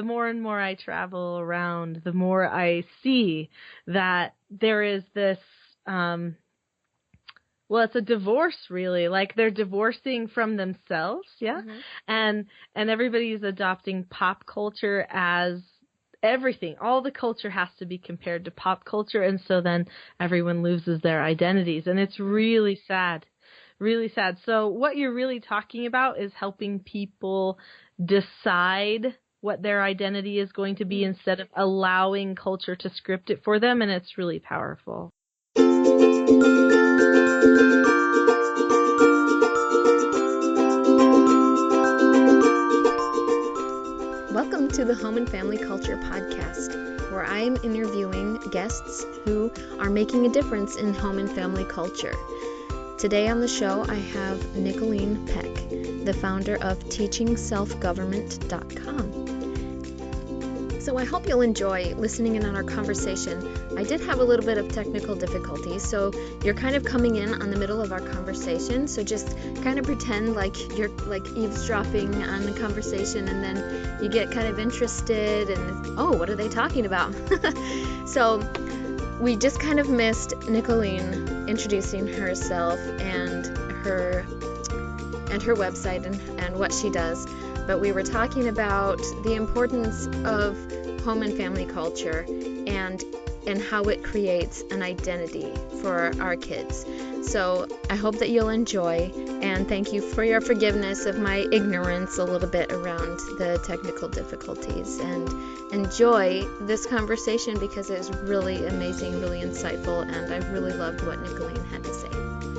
the more and more I travel around, the more I see that there is this, well, it's a divorce, really. Like, they're divorcing from themselves, yeah? Mm-hmm. And everybody's adopting pop culture as everything. All the culture has to be compared to pop culture, and so then everyone loses their identities. And it's really sad. Really sad. So what you're really talking about is helping people decide what their identity is going to be instead of allowing culture to script it for them, and it's really powerful. Welcome to the Home and Family Culture Podcast, where I am interviewing guests who are making a difference in home and family culture. Today on the show, I have Nicholeen Peck, the founder of teachingselfgovernment.com. So I hope you'll enjoy listening in on our conversation. I did have a little bit of technical difficulties, so you're kind of coming in on the middle of our conversation, so just kind of pretend like you're like eavesdropping on the conversation, and then you get kind of interested and, oh, what are they talking about? So we just kind of missed Nicholeen introducing herself and her website and what she does. But we were talking about the importance of home and family culture and how it creates an identity for our kids. So I hope that you'll enjoy, and thank you for your forgiveness of my ignorance a little bit around the technical difficulties, and enjoy this conversation because it was really amazing, really insightful, and I really loved what Nicholeen had to say.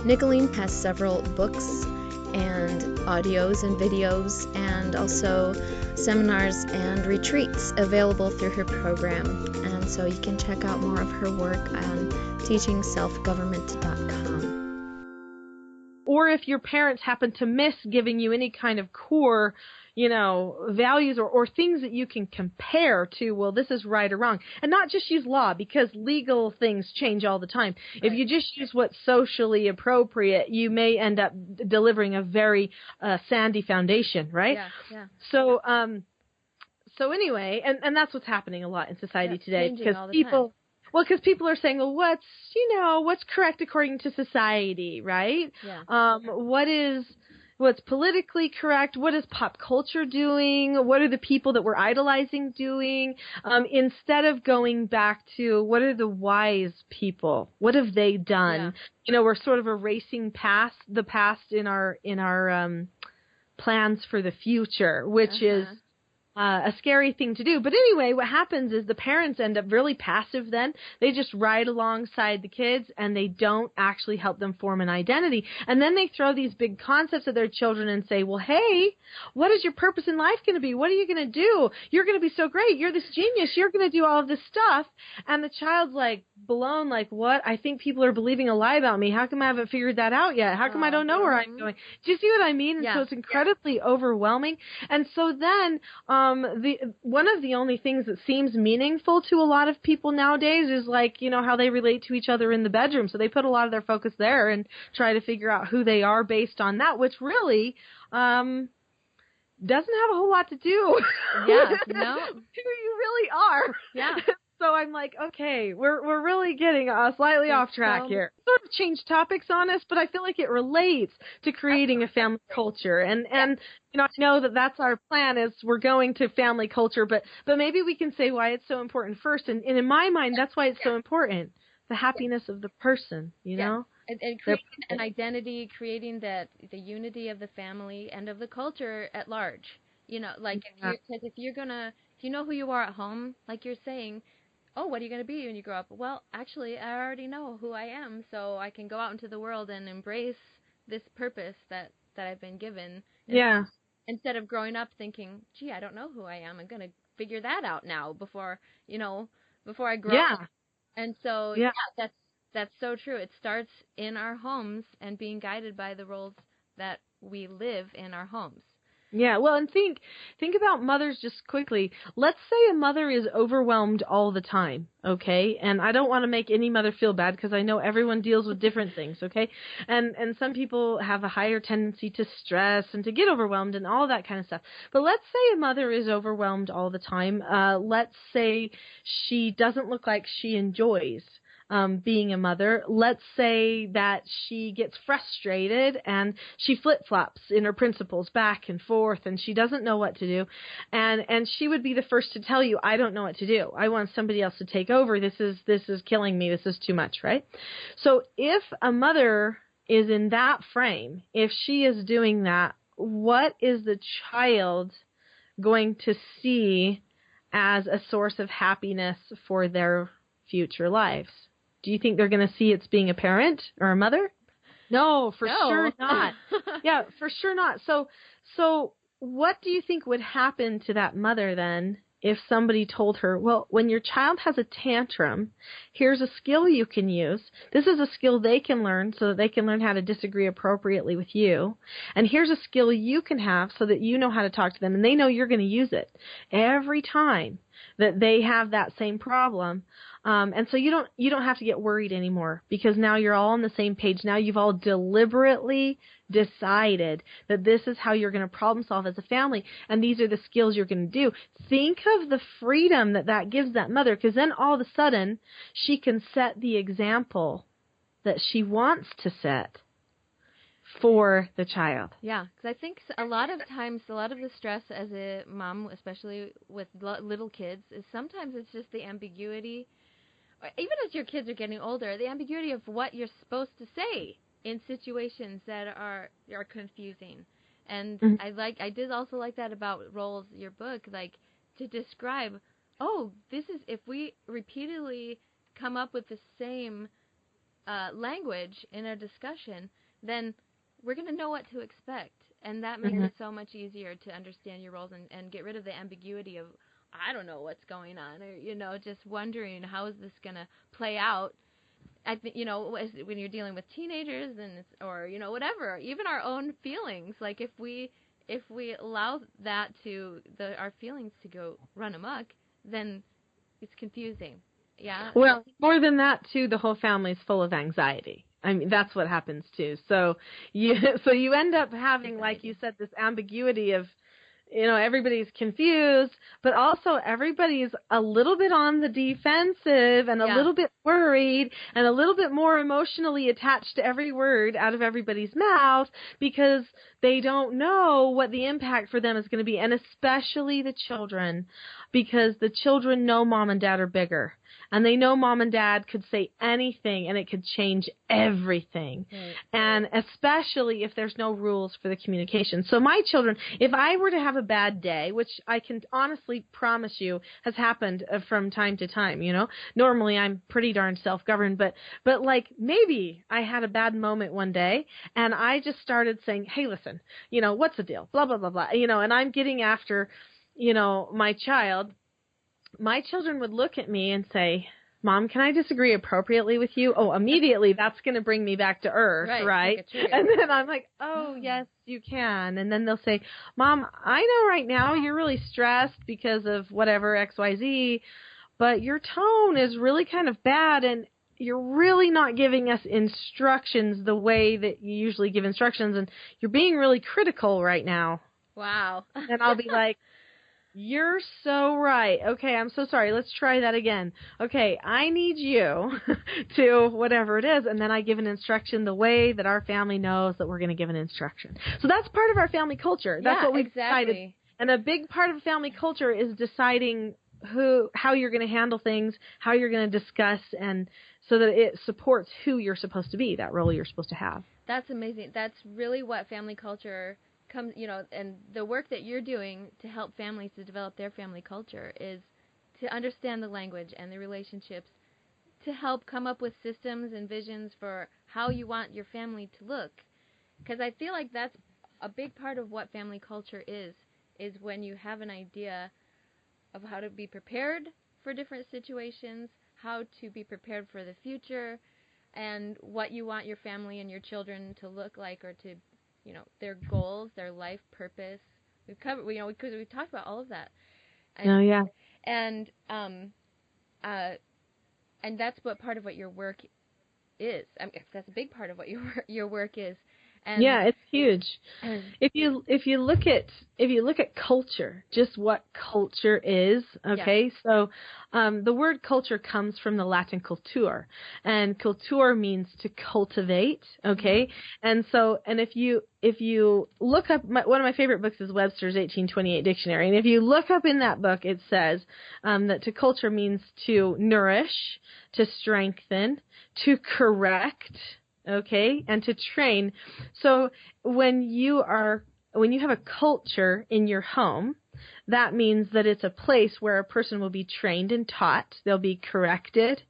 Nicholeen has several books and audios and videos, and also seminars and retreats available through her program. And so you can check out more of her work on teachingselfgovernment.com. Or if your parents happen to miss giving you any kind of core, values or things that you can compare to, well, this is right or wrong. And not just use law, because legal things change all the time. Right. If you just use what's socially appropriate, you may end up delivering a very sandy foundation, right? Yeah. So anyway, and that's what's happening a lot in society today. Because people... Well, because people are saying, well, what's correct according to society, right? Yeah. What's politically correct? What is pop culture doing? What are the people that we're idolizing doing? Instead of going back to what are the wise people? What have they done? Yeah. We're sort of erasing the past in our plans for the future, which is a scary thing to do. But anyway, what happens is the parents end up really passive then. They just ride alongside the kids, and they don't actually help them form an identity. And then they throw these big concepts at their children and say, well, hey, what is your purpose in life going to be? What are you going to do? You're going to be so great. You're this genius. You're going to do all of this stuff. And the child's like blown, like, what? I think people are believing a lie about me. How come I haven't figured that out yet? How come I don't know where I'm going? Do you see what I mean? And so it's incredibly overwhelming. And so then, one of the only things that seems meaningful to a lot of people nowadays is like, how they relate to each other in the bedroom. So they put a lot of their focus there and try to figure out who they are based on that, which really doesn't have a whole lot to do with who you really are. Yeah. So I'm like, okay, we're really getting slightly off track here. Sort of change topics on us, but I feel like it relates to creating a family culture. And I know that that's our plan is we're going to family culture, but maybe we can say why it's so important first. And in my mind, that's why it's so important. The happiness of the person, know? And creating an identity, creating the unity of the family and of the culture at large. Because if you know who you are at home, like you're saying, oh, what are you going to be when you grow up? Well, actually, I already know who I am, so I can go out into the world and embrace this purpose that I've been given. Yeah. Instead of growing up thinking, gee, I don't know who I am. I'm going to figure that out now before I grow up. And so, that's so true. It starts in our homes and being guided by the roles that we live in our homes. Yeah, well, and think about mothers just quickly. Let's say a mother is overwhelmed all the time, okay? And I don't want to make any mother feel bad because I know everyone deals with different things, okay? And some people have a higher tendency to stress and to get overwhelmed and all that kind of stuff. But let's say a mother is overwhelmed all the time. Let's say she doesn't look like she enjoys being a mother. Let's say that she gets frustrated and she flip-flops in her principles back and forth and she doesn't know what to do. And she would be the first to tell you, I don't know what to do. I want somebody else to take over. This is killing me. This is too much, right? So if a mother is in that frame, if she is doing that, what is the child going to see as a source of happiness for their future lives? Do you think they're going to see it's being a parent or a mother? No, for sure not. Yeah, for sure not. So what do you think would happen to that mother then if somebody told her, well, when your child has a tantrum, here's a skill you can use. This is a skill they can learn so that they can learn how to disagree appropriately with you. And here's a skill you can have so that you know how to talk to them and they know you're going to use it every time that they have that same problem. And so you don't have to get worried anymore because now you're all on the same page. Now you've all deliberately decided that this is how you're going to problem solve as a family, and these are the skills you're going to do. Think of the freedom that gives that mother, because then all of a sudden she can set the example that she wants to set for the child. Yeah, because I think a lot of times, a lot of the stress as a mom, especially with little kids, is sometimes it's just the ambiguity, or even as your kids are getting older, the ambiguity of what you're supposed to say in situations that are confusing. And I did also like that about Roll's, your book, like to describe, this is, if we repeatedly come up with the same language in a discussion, then we're going to know what to expect. And that makes it so much easier to understand your roles and get rid of the ambiguity of, I don't know what's going on, or, just wondering how is this going to play out. I think, when you're dealing with teenagers or whatever, even our own feelings, like if we allow that our feelings to go run amok, then it's confusing. Yeah. Well, more than that too, the whole family's full of anxiety. I mean, that's what happens too. So you end up having, like you said, this ambiguity of, everybody's confused, but also everybody's a little bit on the defensive and a little bit worried and a little bit more emotionally attached to every word out of everybody's mouth because they don't know what the impact for them is going to be, and especially the children, because the children know mom and dad are bigger. And they know mom and dad could say anything and it could change everything. Right. And especially if there's no rules for the communication. So my children, if I were to have a bad day, which I can honestly promise you has happened from time to time, normally I'm pretty darn self-governed, but like maybe I had a bad moment one day and I just started saying, hey, listen, what's the deal? Blah, blah, blah, blah, and I'm getting after, my child. My children would look at me and say, Mom, can I disagree appropriately with you? Oh, immediately that's going to bring me back to earth, right? And then I'm like, oh, yes, you can. And then they'll say, Mom, I know right now you're really stressed because of whatever XYZ, but your tone is really kind of bad and you're really not giving us instructions the way that you usually give instructions, and you're being really critical right now. Wow. And I'll be like, you're so right. Okay, I'm so sorry. Let's try that again. Okay, I need you to whatever it is, and then I give an instruction the way that our family knows that we're going to give an instruction. So that's part of our family culture. That's what we've decided. And a big part of family culture is deciding how you're going to handle things, how you're going to discuss, and so that it supports who you're supposed to be, that role you're supposed to have. That's amazing. That's really what family culture comes, and the work that you're doing to help families to develop their family culture is to understand the language and the relationships, to help come up with systems and visions for how you want your family to look. Because I feel like that's a big part of what family culture is when you have an idea of how to be prepared for different situations, how to be prepared for the future, and what you want your family and your children to look like, or to their goals, their life purpose. We've covered, because we've talked about all of that. Oh yeah. And that's what part of what your work is. I mean, that's a big part of what your work is. And yeah, it's huge. If you look at culture, just what culture is, okay? Yeah. So the word culture comes from the Latin cultur, and cultur means to cultivate, okay? Mm-hmm. And if you look up, one of my favorite books is Webster's 1828 Dictionary, and if you look up in that book, it says that to culture means to nourish, to strengthen, to correct, okay, and to train. So when you have a culture in your home, that means that it's a place where a person will be trained and taught. They'll be corrected.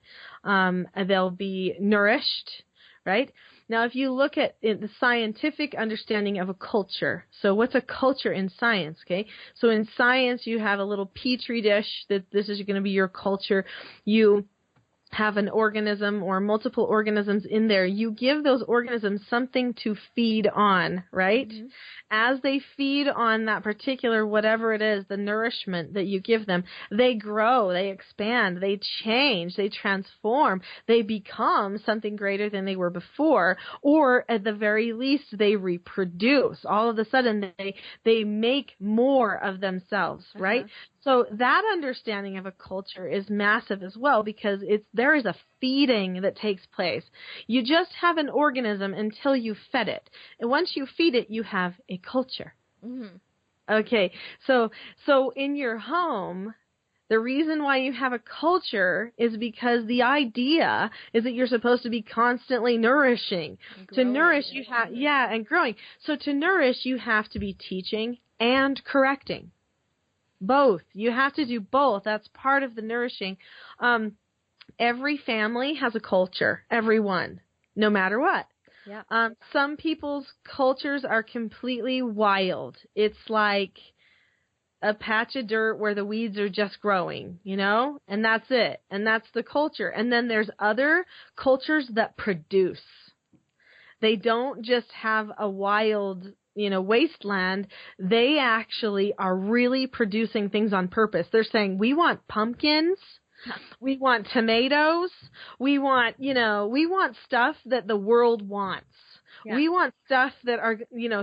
They'll be nourished, right? Now, if you look at the scientific understanding of a culture, so what's a culture in science, okay? So in science, you have a little petri dish that this is going to be your culture. You have an organism or multiple organisms in there. You give those organisms something to feed on, right? Mm-hmm. As they feed on that particular whatever it is, the nourishment that you give them, they grow, they expand, they change, they transform, they become something greater than they were before, or at the very least, they reproduce. All of a sudden, they make more of themselves, right? So that understanding of a culture is massive as well, because there is a feeding that takes place. You just have an organism until you fed it. And once you feed it, you have a culture. Mm-hmm. Okay, so in your home, the reason why you have a culture is because the idea is that you're supposed to be constantly nourishing. To nourish, you have, and growing. So to nourish, you have to be teaching and correcting. Both. You have to do both. That's part of the nourishing. Every family has a culture. Everyone, no matter what. Yeah. Some people's cultures are completely wild. It's like a patch of dirt where the weeds are just growing, and that's it. And that's the culture. And then there's other cultures that produce. They don't just have a wild wasteland. They actually are really producing things on purpose. They're saying, we want pumpkins, we want tomatoes, we want stuff that the world wants. Yeah. We want stuff that are,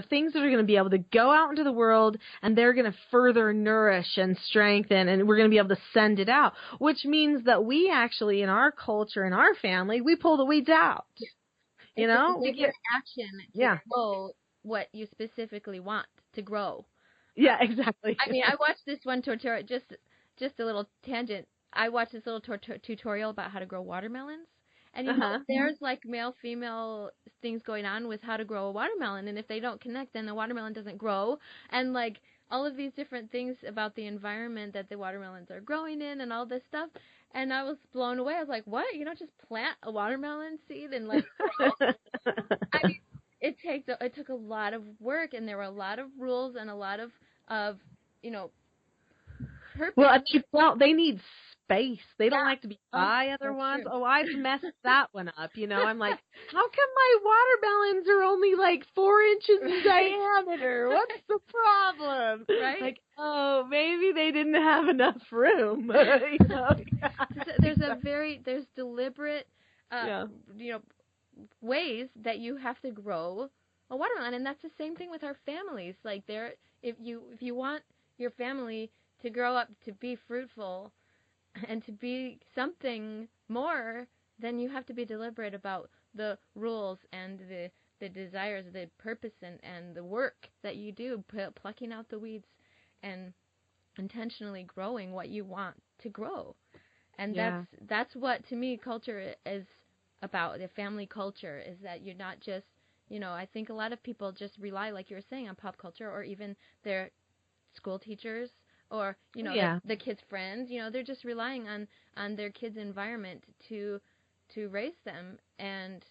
things that are going to be able to go out into the world, and they're going to further nourish and strengthen, and we're going to be able to send it out, which means that we actually, in our culture, in our family, we pull the weeds out. We get action to grow what you specifically want to grow. Yeah, exactly. I mean, I watched this one tutorial, just a little tangent. I watched this little tutorial about how to grow watermelons. And there's like male-female things going on with how to grow a watermelon. And if they don't connect, then the watermelon doesn't grow. And like all of these different things about the environment that the watermelons are growing in and all this stuff. And I was blown away. I was like, what? Just plant a watermelon seed and like I mean, it took a lot of work, and there were a lot of rules and a lot of purpose. Well, they need space. They don't like to be by other ones. True. Oh, I've messed that one up. I'm like, how come my watermelons are only like 4 inches in diameter? What's the problem? Right? Like, oh, maybe they didn't have enough room. There's deliberate, ways that you have to grow a watermelon, and that's the same thing with our families. Like if you want your family to grow up to be fruitful and to be something more, then you have to be deliberate about the rules and the desires, the purpose, and the work that you do, plucking out the weeds and intentionally growing what you want to grow. And that's what, to me, culture is about. The family culture is that you're not just, I think a lot of people just rely, like you were saying, on pop culture, or even their school teachers, or the kids' friends. They're just relying on their kids' environment to raise them, and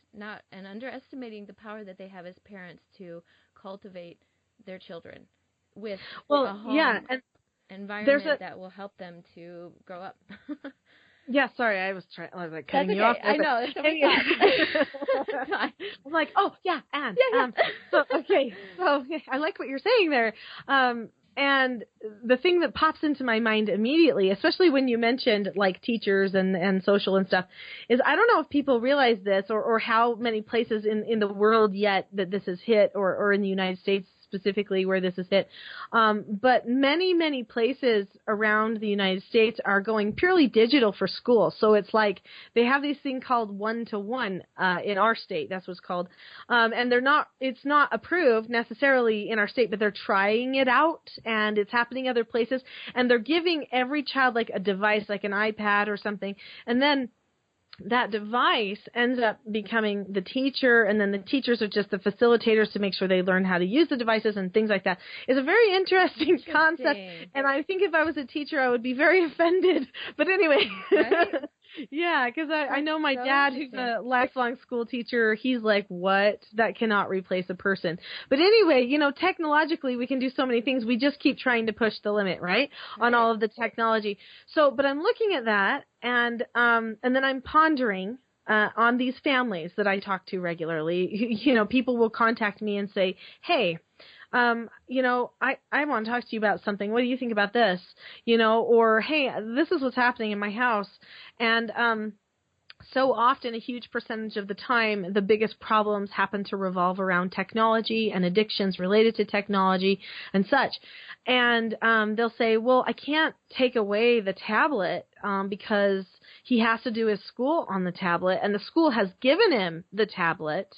underestimating the power that they have as parents to cultivate their children with a home environment that will help them to grow up. Yeah, sorry, I was like cutting you off. I know. I'm like, oh yeah, and so I like what you're saying there. And the thing that pops into my mind immediately, especially when you mentioned like teachers and social and stuff, is I don't know if people realize this or how many places in the world yet that this has hit or in the United States specifically where this is hit. But many, many places around the United States are going purely digital for school. So it's like they have this thing called one-to-one in our state. That's what's called. And it's not approved necessarily in our state, but they're trying it out and it's happening other places. And they're giving every child like a device, like an iPad or something. And then that device ends up becoming the teacher, and then the teachers are just the facilitators to make sure they learn how to use the devices and things like that. It's a very interesting concept, and I think if I was a teacher, I would be very offended. But anyway, right? Yeah, because I know my dad, who's a lifelong school teacher, he's like, what? That cannot replace a person. But anyway, technologically, we can do so many things. We just keep trying to push the limit, right, on all of the technology. So, but I'm looking at that, and then I'm pondering on these families that I talk to regularly. People will contact me and say, hey, I want to talk to you about something. What do you think about this? Or, hey, this is what's happening in my house. And so often, a huge percentage of the time, the biggest problems happen to revolve around technology and addictions related to technology and such. And they'll say, well, I can't take away the tablet because he has to do his school on the tablet, and the school has given him the tablet.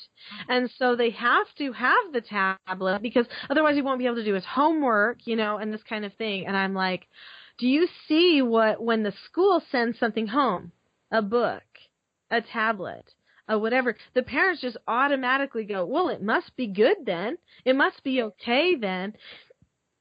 And so they have to have the tablet because otherwise he won't be able to do his homework, and this kind of thing. And I'm like, do you see when the school sends something home, a book, a tablet, whatever, the parents just automatically go, well, it must be good then. It must be okay then.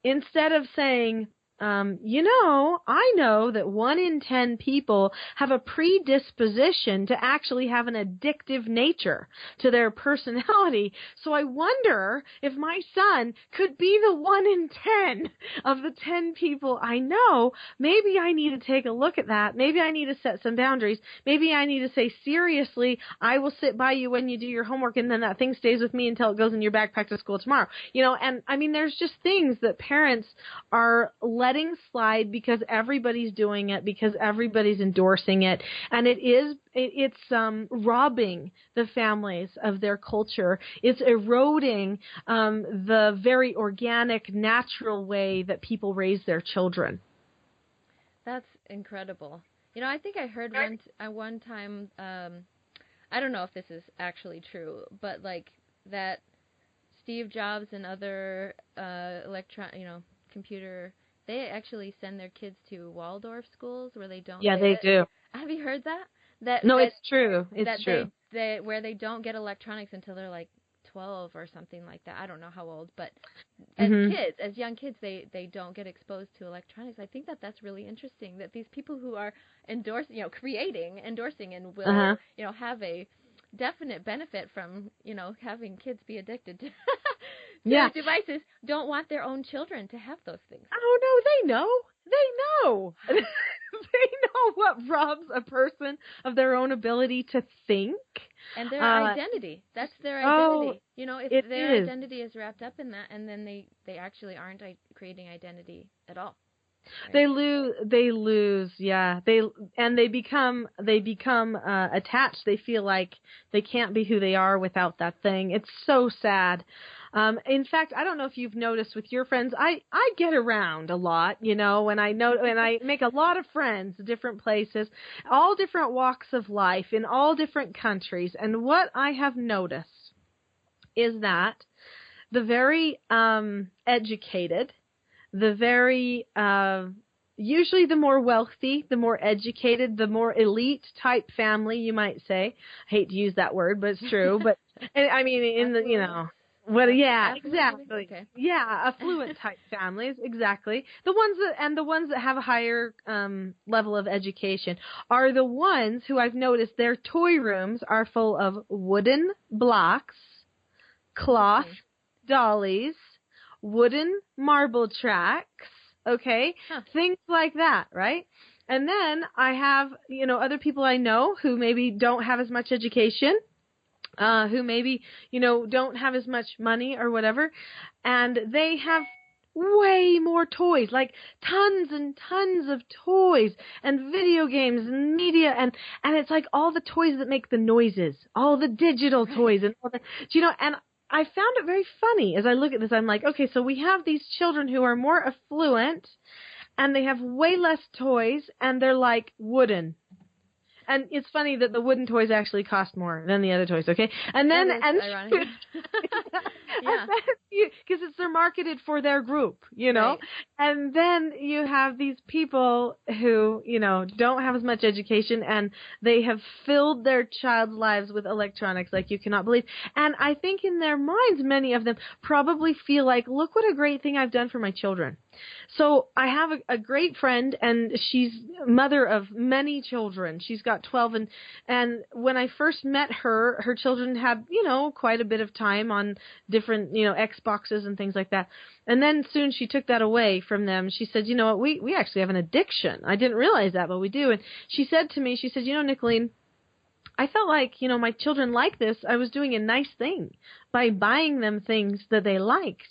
Instead of saying, I know that 1 in 10 people have a predisposition to actually have an addictive nature to their personality. So I wonder if my son could be the 1 in 10 of the 10 people I know. Maybe I need to take a look at that. Maybe I need to set some boundaries. Maybe I need to say, seriously, I will sit by you when you do your homework, and then that thing stays with me until it goes in your backpack to school tomorrow. And I mean, there's just things that parents are letting slide because everybody's doing it, because everybody's endorsing it, and it's robbing the families of their culture. It's eroding the very organic, natural way that people raise their children. That's incredible. I think I heard one time, I don't know if this is actually true, but like that Steve Jobs and other computer, they actually send their kids to Waldorf schools where they don't. Yeah, they do. Have you heard that? It's true. It's true. Where they don't get electronics until they're like 12 or something like that. I don't know how old, but as young kids, they don't get exposed to electronics. I think that's really interesting that these people who are endorsing and will, have a definite benefit from, having kids be addicted to devices, don't want their own children to have those things. Oh, no, they know. They know what robs a person of their own ability to think. And their identity. That's their identity. If their identity is wrapped up in that, and then they actually aren't creating identity at all. Right. They lose, yeah. They become attached. They feel like they can't be who they are without that thing. It's so sad. In fact, I don't know if you've noticed with your friends, I get around a lot, and I make a lot of friends, different places, all different walks of life in all different countries. And what I have noticed is that the very educated, the very usually the more wealthy, the more educated, the more elite type family, you might say. I hate to use that word, but it's true. But I mean, in the yeah, exactly. Okay. Yeah, affluent type families, exactly. The ones that have a higher level of education are the ones who I've noticed their toy rooms are full of wooden blocks, cloth dollies, wooden marble tracks, okay? Things like that, right? And then I have, other people I know who maybe don't have as much education, who maybe, don't have as much money or whatever, and they have way more toys, like tons and tons of toys and video games and media, and it's like all the toys that make the noises, all the digital toys, and all the, and I found it very funny as I look at this. I'm like, okay, so we have these children who are more affluent and they have way less toys and they're like wooden. And it's funny that the wooden toys actually cost more than the other toys, okay? And then, ironic. Yeah. Because they're marketed for their group, Right. And then you have these people who, don't have as much education, and they have filled their child's lives with electronics like you cannot believe. And I think in their minds, many of them probably feel like, look what a great thing I've done for my children. So I have a great friend, and she's mother of many children. She's got 12, and when I first met her, her children had, quite a bit of time on different, Xboxes and things like that. And then soon she took that away from them. She said, you know what, we actually have an addiction. I didn't realize that, but we do. And she said to me, Nicholeen, I felt like, my children like this. I was doing a nice thing by buying them things that they liked.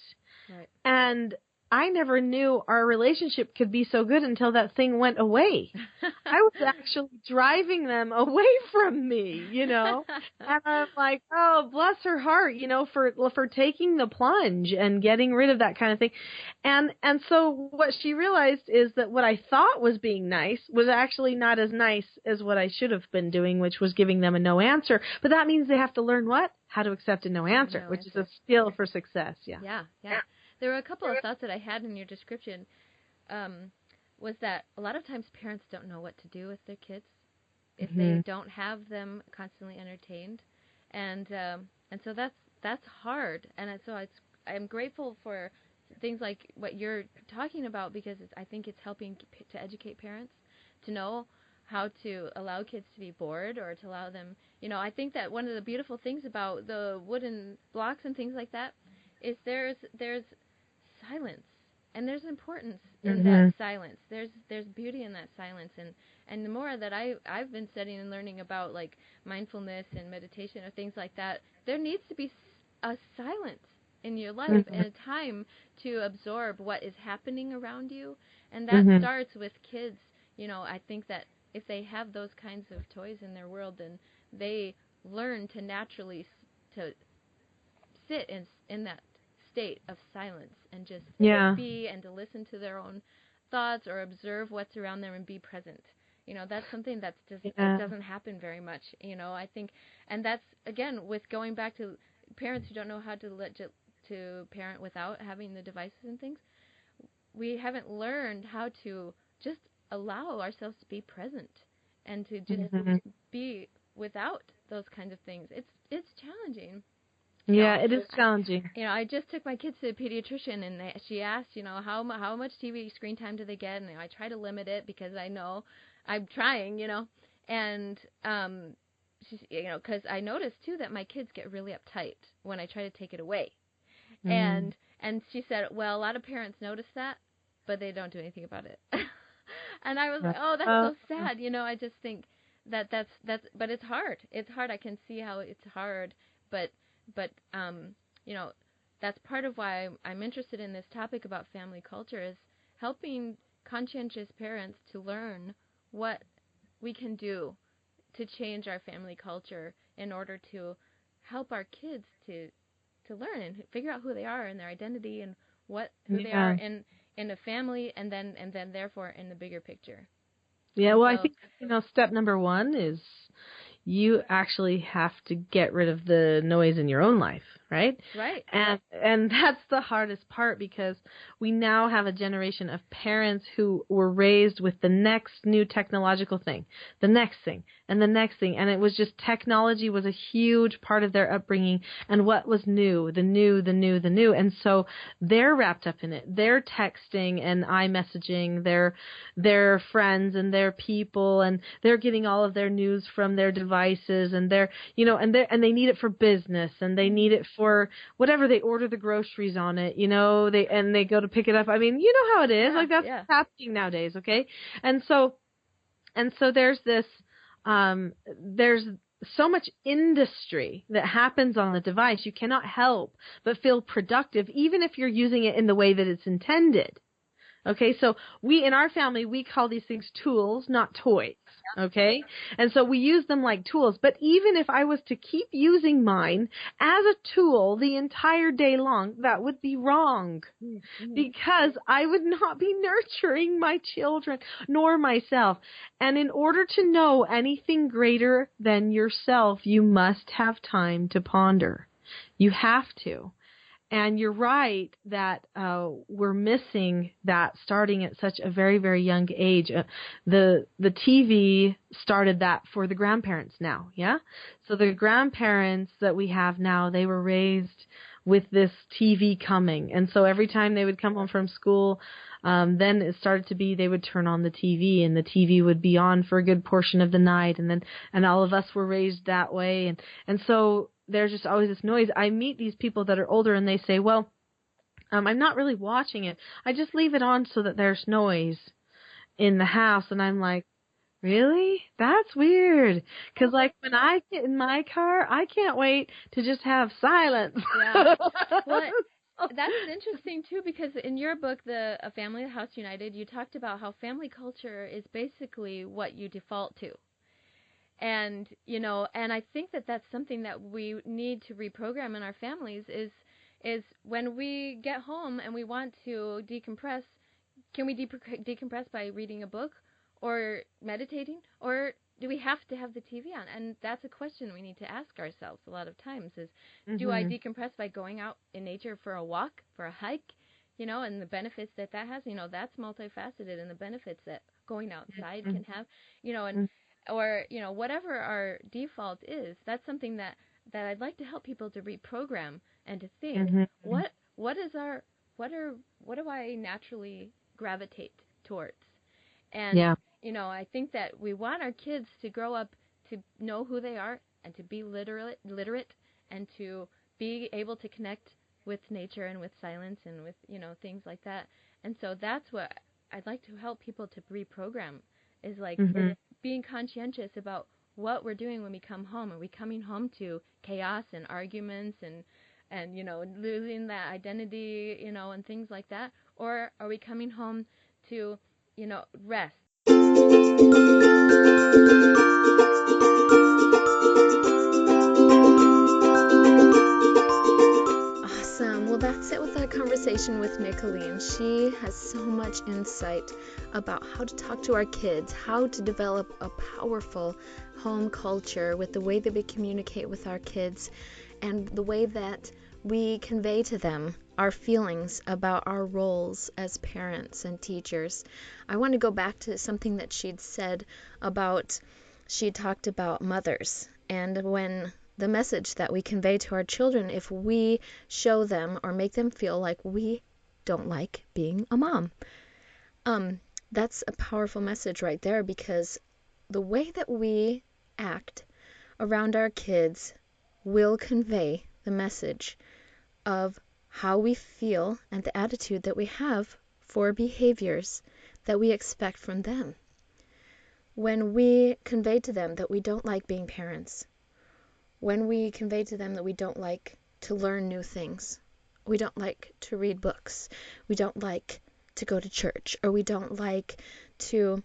Right. And I never knew our relationship could be so good until that thing went away. I was actually driving them away from me, And I'm like, oh, bless her heart, for taking the plunge and getting rid of that kind of thing. And so what she realized is that what I thought was being nice was actually not as nice as what I should have been doing, which was giving them a no answer. But that means they have to learn what? How to accept a no answer, which is a skill for success. Yeah. There were a couple of thoughts that I had in your description. Was that a lot of times parents don't know what to do with their kids if they don't have them constantly entertained, and so that's hard. And so I'm grateful for things like what you're talking about, because I think it's helping to educate parents to know how to allow kids to be bored, or to allow them. I think that one of the beautiful things about the wooden blocks and things like that is there's silence, and there's importance in that silence. There's beauty in that silence, and the more that I've been studying and learning about like mindfulness and meditation or things like that, there needs to be a silence in your life and a time to absorb what is happening around you, and that starts with kids. I think that if they have those kinds of toys in their world, then they learn to naturally to sit in that state of silence and just be, and to listen to their own thoughts or observe what's around them and be present. That's something that doesn't happen very much. I think, and that's again with going back to parents who don't know how to parent without having the devices and things. We haven't learned how to just allow ourselves to be present and to just be without those kinds of things. It's challenging. It is challenging. I just took my kids to a pediatrician, and she asked, how much TV screen time do they get, and I try to limit it because I know I'm trying, and she's, because I noticed too that my kids get really uptight when I try to take it away, and she said, well, a lot of parents notice that, but they don't do anything about it, and I was like, oh, that's so sad, I just think that's, but it's hard. It's hard. I can see how it's hard, but that's part of why I'm interested in this topic about family culture, is helping conscientious parents to learn what we can do to change our family culture in order to help our kids to learn and figure out who they are and their identity and who they are in a family, and then therefore in the bigger picture. Yeah, well, I think step number one is you actually have to get rid of the noise in your own life, right? Right. And that's the hardest part, because we now have a generation of parents who were raised with the next new technological thing, the next thing, and the next thing. And it was just, technology was a huge part of their upbringing, and what was new, the new. And so they're wrapped up in it. They're texting and iMessaging their friends and their people, and they're getting all of their news from their devices, and they're, and they need it for business, and they need it for whatever. They order the groceries on it, they go to pick it up. I mean, you know how it is. That's what's happening nowadays, okay? And so there's this, there's so much industry that happens on the device, you cannot help but feel productive, even if you're using it in the way that it's intended. Okay, so in our family, we call these things tools, not toys. Okay, and so we use them like tools. But even if I was to keep using mine as a tool the entire day long, that would be wrong, because I would not be nurturing my children nor myself. And in order to know anything greater than yourself, you must have time to ponder. You have to. And you're right that we're missing that starting at such a very, very young age. The TV started that for the grandparents now, yeah? So the grandparents that we have now, they were raised with this TV coming. And so every time they would come home from school, then it started to be they would turn on the TV, and the TV would be on for a good portion of the night. And all of us were raised that way. And so there's just always this noise. I meet these people that are older, and they say, well, I'm not really watching it. I just leave it on so that there's noise in the house. And I'm like, really? That's weird. Because, like, when I get in my car, I can't wait to just have silence. Yeah. Well, that's interesting, too, because in your book, A Family, a House United, you talked about how family culture is basically what you default to. And, and I think that that's something that we need to reprogram in our families is when we get home and we want to decompress, can we decompress by reading a book or meditating, or do we have to have the TV on? And that's a question we need to ask ourselves a lot of times is, do I decompress by going out in nature for a walk, for a hike, and the benefits that has, that's multifaceted, and the benefits that going outside can have, and or, whatever our default is, that's something that I'd like to help people to reprogram and to think, what do I naturally gravitate towards? And, I think that we want our kids to grow up to know who they are and to be literate and to be able to connect with nature and with silence and with, things like that. And so that's what I'd like to help people to reprogram is like being conscientious about what we're doing when we come home. Are we coming home to chaos and arguments and losing that identity, and things like that? Or are we coming home to, rest? Awesome. Well, that's it with that conversation with Nicholeen. She has so much insight about how to talk to our kids, how to develop a powerful home culture with the way that we communicate with our kids and the way that we convey to them our feelings about our roles as parents and teachers. I want to go back to something that she'd said about, she talked about mothers, and when the message that we convey to our children, if we show them or make them feel like we don't like being a mom. That's a powerful message right there, because the way that we act around our kids will convey the message of how we feel and the attitude that we have for behaviors that we expect from them. When we convey to them that we don't like being parents, when we convey to them that we don't like to learn new things, we don't like to read books, we don't like to go to church, or we don't like to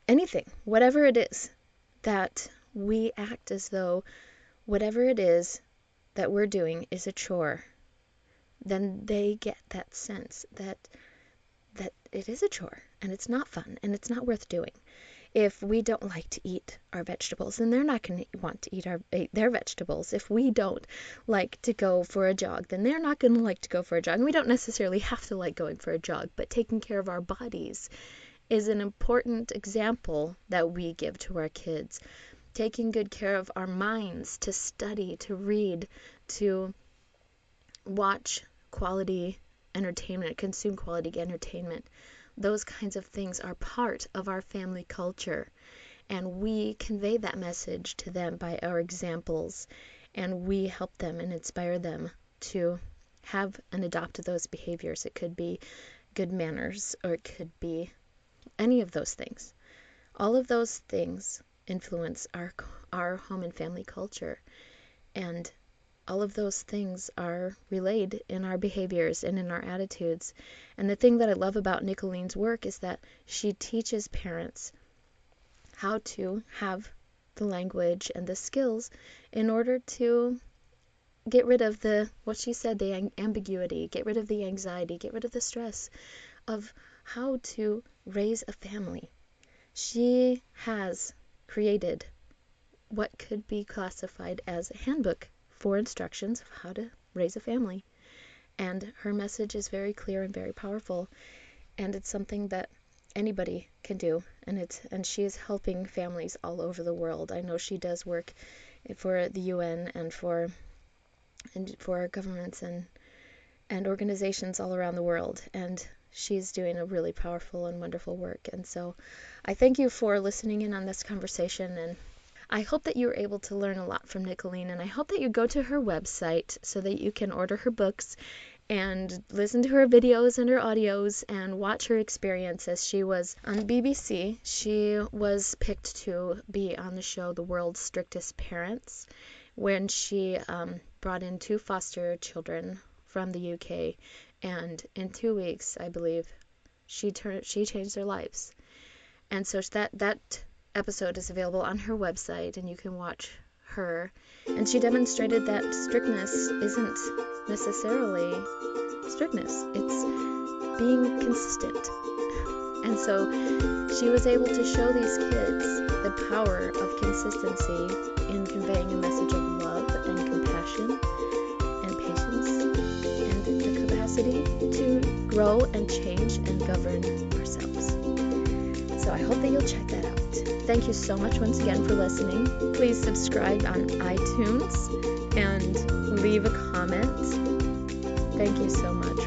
anything, whatever it is, that we act as though whatever it is that we're doing is a chore, then they get that sense that it is a chore and it's not fun and it's not worth doing. If we don't like to eat our vegetables, then they're not going to want to eat their vegetables. If we don't like to go for a jog, then they're not going to like to go for a jog. And we don't necessarily have to like going for a jog, but taking care of our bodies is an important example that we give to our kids. Taking good care of our minds, to study, to read, to watch quality entertainment, consume quality entertainment. Those kinds of things are part of our family culture, and we convey that message to them by our examples, and we help them and inspire them to have and adopt those behaviors. It could be good manners, or it could be any of those things. All of those things influence our home and family culture. And all of those things are relayed in our behaviors and in our attitudes. And the thing that I love about Nicoleen's work is that she teaches parents how to have the language and the skills in order to get rid of the ambiguity, get rid of the anxiety, get rid of the stress of how to raise a family. She has created what could be classified as a handbook for instructions of how to raise a family. And her message is very clear and very powerful, and it's something that anybody can do, and she is helping families all over the world. I know she does work for the UN and for governments and organizations all around the world, and she's doing a really powerful and wonderful work. And so I thank you for listening in on this conversation, and I hope that you were able to learn a lot from Nicholeen, and I hope that you go to her website so that you can order her books and listen to her videos and her audios and watch her experience as she was on the BBC. She was picked to be on the show The World's Strictest Parents when she brought in 2 foster children from the UK, and in 2 weeks, I believe, she changed their lives. And so that episode is available on her website, and you can watch her. And she demonstrated that strictness isn't necessarily strictness. It's being consistent. And so she was able to show these kids the power of consistency in conveying a message of love and compassion and patience and the capacity to grow and change and govern ourselves. So I hope that you'll check that out. Thank you so much once again for listening. Please subscribe on iTunes and leave a comment. Thank you so much